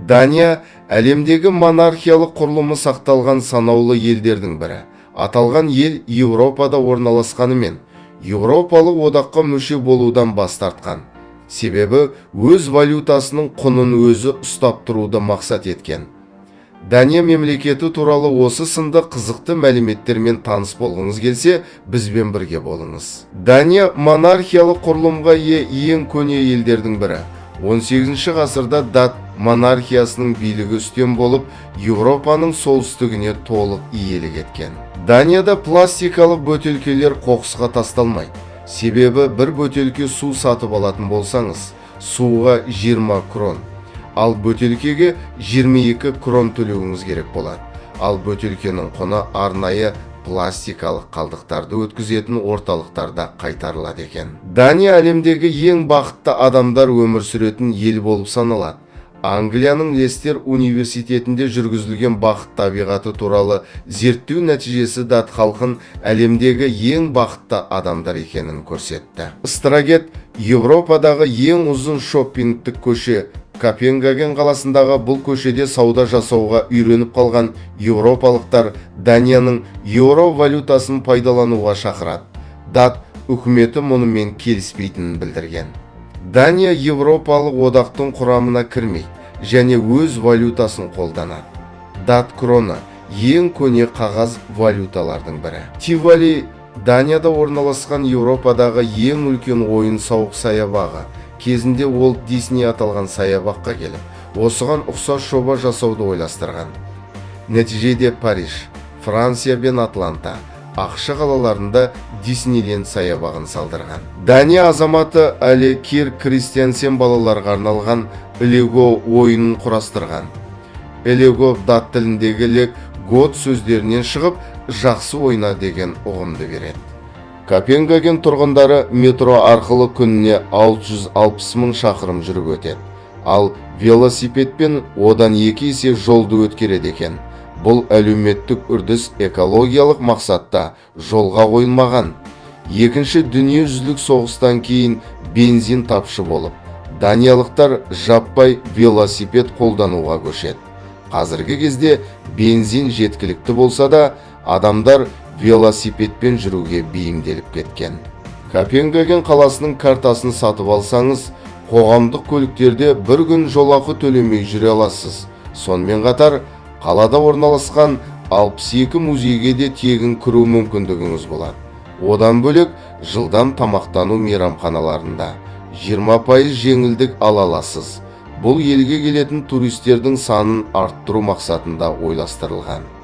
Дания әлемдегі монархиялық құрылымы сақталған санаулы елдердің бірі. Аталған ел Еуропада орналасқанымен, Еуропалық одаққа мүше болудан бас тартқан. Себебі өз валютасының құнын өзі ұстап тұруды мақсат еткен. Дания мемлекеті туралы осы сынды қызықты мәліметтермен таныс болғыңыз келсе, бізбен бірге болыңыз. Дания монархиялық құрылымға ең көне елдердің бірі. 18 ғасырда дат монархиясының билігі үстем болып, Еуропаның солтүстігіне толық иелік еткен. Данияда пластикалық бөтелкелер қоқысқа тасталмайды. Себебі бір бөтелке су сатып алатын болсаңыз, суға 20 крон, ал бөтелкеге 22 крон төлеуіңіз керек болады. Ал бөтелкенің құны арнайы пластикалық қалдықтарды өткізетін орталықтарда қайтарылады екен. Дания әлемдегі ең бақытты адамдар өмір сүретін ел болып саналады. Англияның Лестер университетінде жүргізілген бақыт табиғаты туралы зерттеу нәтижесі дат халқын әлемдегі ең бақытты адамдар екенін көрсетті. Страгет Еуропадағы ең ұзын шоппингтік көше. Копенгаген қаласындағы бұл көшеде сауда жасауға үйреніп қалған еуропалықтар Данияның еуро валютасын пайдалануға шақырады. Дат үкіметі мұнымен келіспейтінін білдірген. Дания Еуропалық одақтың құрамына кірмейді және өз валютасын қолданады. Дат кроны ең көне қағаз валюталардың бірі. Тивали Данияда орналасқан Еуропадағы ең үлкен ойын-сауық саябағы. Кезінде Уолт Дисней аталған саябаққа келіп, осыған ұқсас жоба жасауды ойластырған. Нәтижеде Париж, Франция бен Атланта, ақш қалаларында Диснейленд саябағын салдырған. Дания азаматы Әлі Кир Кристиансен балаларға арналған Лего ойынын құрастырған. Лего дат тіліндегі лек год сөздерінен шығып, жақсы ойна деген ұғымды береді. Копенгаген тұрғындары метро арқылы күніне 660 мың шақырым жүріп өтеді. Ал велосипедпен одан 2 есе жолды өткереді екен. Бұл әлеуметтік үрдіс экологиялық мақсатта жолға қойылмаған. Екінші дүниежүзілік соғыстан кейін бензин тапшы болып, даниялықтар жаппай велосипед қолдануға көшеді. Қазіргі кезде бензин жеткілікті болса да, адамдар велосипедпен жүруге бейімделіп кеткен. Копенгаген қаласының картасын сатып алсаңыз, қоғамдық көліктерде бір күн жолақы төлемей жүре аласыз. Сонымен қатар, қалада орналасқан 62 музейге де тегін кіру мүмкіндігіңіз болады. Одан бөлек, жылдам тамақтану мейрамханаларында 20% жеңілдік ала аласыз. Бұл елге келетін туристердің санын арттыру мақсатында ойластырылған.